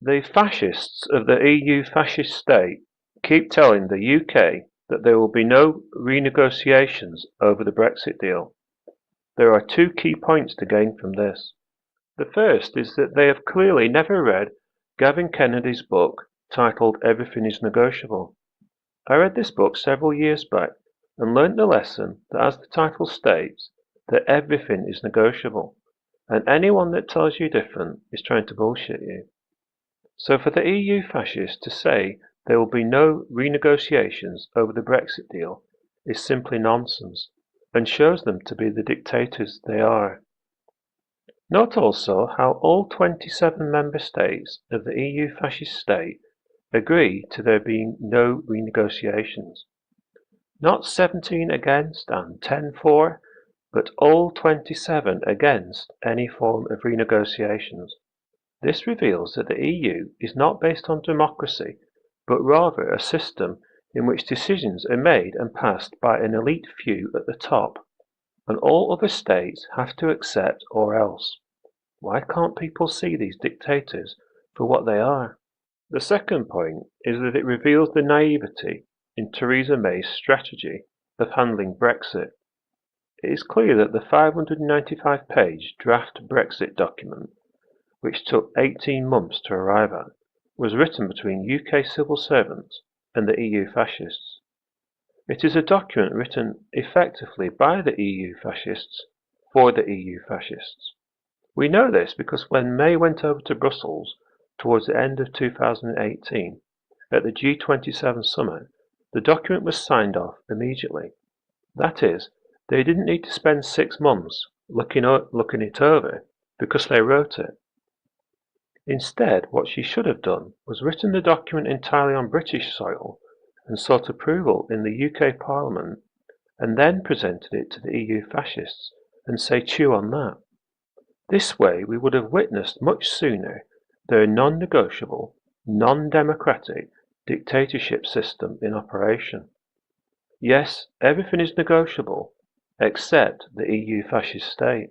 The fascists of the EU fascist state keep telling the UK that there will be no renegotiations over the Brexit deal. There are two key points to gain from this. The first is that they have clearly never read Gavin Kennedy's book titled Everything is Negotiable. I read this book several years back and learnt the lesson that, as the title states, that everything is negotiable, and anyone that tells you different is trying to bullshit you. So for the EU fascists to say there will be no renegotiations over the Brexit deal is simply nonsense, and shows them to be the dictators they are. Note also how all 27 member states of the EU fascist state agree to there being no renegotiations. Not 17 against and 10 for, but all 27 against any form of renegotiations. This reveals that the EU is not based on democracy, but rather a system in which decisions are made and passed by an elite few at the top, and all other states have to accept or else. Why can't people see these dictators for what they are? The second point is that it reveals the naivety in Theresa May's strategy of handling Brexit. It is clear that the 595-page draft Brexit document, which took 18 months to arrive at, was written between UK civil servants and the EU fascists. It is a document written effectively by the EU fascists for the EU fascists. We know this because when May went over to Brussels towards the end of 2018 at the G27 summit, the document was signed off immediately. That is, they didn't need to spend 6 months looking it over because they wrote it. Instead, what she should have done was written the document entirely on British soil and sought approval in the UK Parliament, and then presented it to the EU fascists and say chew on that. This way we would have witnessed much sooner their non-negotiable, non-democratic dictatorship system in operation. Yes, everything is negotiable, except the EU fascist state.